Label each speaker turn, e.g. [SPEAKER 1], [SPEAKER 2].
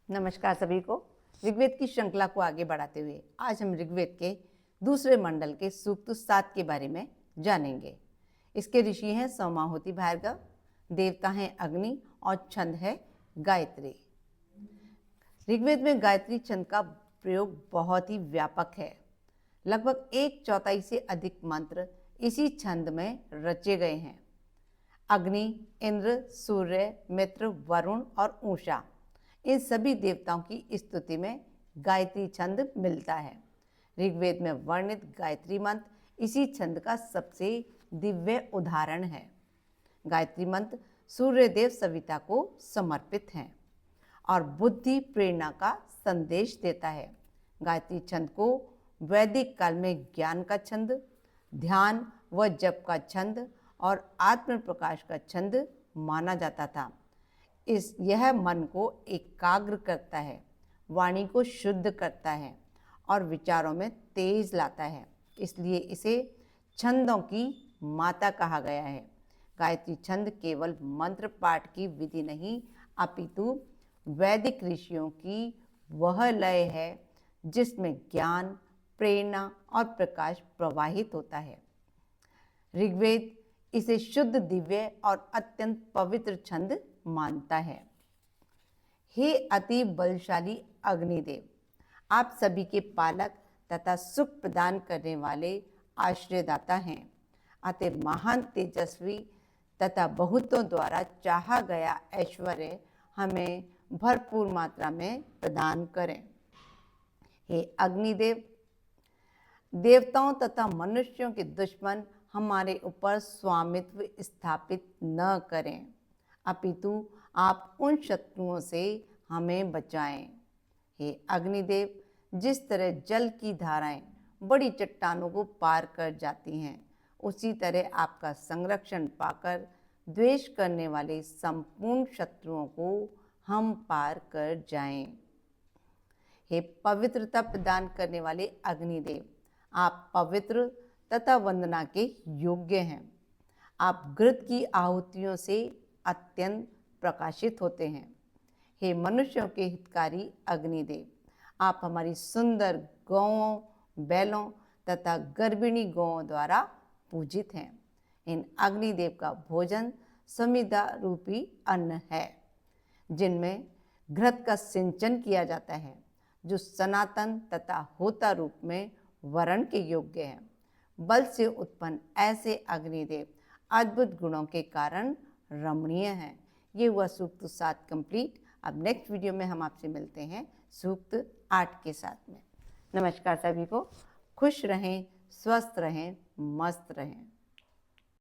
[SPEAKER 1] नमस्कार सभी को। ऋग्वेद की श्रृंखला को आगे बढ़ाते हुए आज हम ऋग्वेद के दूसरे मंडल के सूक्त 7 के बारे में जानेंगे। इसके ऋषि हैं सोमाहुति भार्गव, देवता हैं अग्नि और छंद है गायत्री। ऋग्वेद में गायत्री छंद का प्रयोग बहुत ही व्यापक है। लगभग 1/4 से अधिक मंत्र इसी छंद में रचे गए हैं। अग्नि, इंद्र, सूर्य, मित्र, वरुण और उषा, इन सभी देवताओं की स्तुति में गायत्री छंद मिलता है। ऋग्वेद में वर्णित गायत्री मंत्र इसी छंद का सबसे दिव्य उदाहरण है। गायत्री मंत्र सूर्य देव सविता को समर्पित हैं और बुद्धि प्रेरणा का संदेश देता है। गायत्री छंद को वैदिक काल में ज्ञान का छंद, ध्यान व जप का छंद और आत्म प्रकाश का छंद माना जाता था। यह मन को एकाग्र करता है, वाणी को शुद्ध करता है और विचारों में तेज लाता है, इसलिए इसे छंदों की माता कहा गया है। गायत्री छंद केवल मंत्र पाठ की विधि नहीं, अपितु वैदिक ऋषियों की वह लय है जिसमें ज्ञान, प्रेरणा और प्रकाश प्रवाहित होता है। ऋग्वेद इसे शुद्ध, दिव्य और अत्यंत पवित्र छंद मानता है। हे अति बलशाली अग्निदेव, आप सभी के पालक तथा सुख प्रदान करने वाले आश्रयदाता हैं, अतः महान, तेजस्वी तथा बहुतों द्वारा चाहा गया ऐश्वर्य हमें भरपूर मात्रा में प्रदान करें। हे अग्निदेव, देवताओं तथा मनुष्यों के दुश्मन हमारे ऊपर स्वामित्व स्थापित न करें, अपितु आप उन शत्रुओं से हमें बचाएं। हे अग्निदेव, जिस तरह जल की धाराएं बड़ी चट्टानों को पार कर जाती हैं, उसी तरह आपका संरक्षण पाकर द्वेष करने वाले संपूर्ण शत्रुओं को हम पार कर जाएं। हे पवित्रता प्रदान करने वाले अग्निदेव, आप पवित्र तथा वंदना के योग्य हैं। आप घृत की आहुतियों से अत्यंत प्रकाशित होते हैं। हे मनुष्यों के हितकारी अग्निदेव, आप हमारी सुंदर गौओं, बैलों तथा गर्भिणी गौओं द्वारा पूजित हैं। इन अग्निदेव का भोजन समिधा रूपी अन्न है, जिनमें घृत का सिंचन किया जाता है, जो सनातन तथा होता रूप में वरण के योग्य है। बल से उत्पन्न ऐसे अग्निदेव अद्भुत गुणों के कारण रमणीय हैं। ये हुआ सूक्त 7 कंप्लीट। अब नेक्स्ट वीडियो में हम आपसे मिलते हैं सूक्त 8 के साथ में। नमस्कार सभी को। खुश रहें, स्वस्थ रहें, मस्त रहें।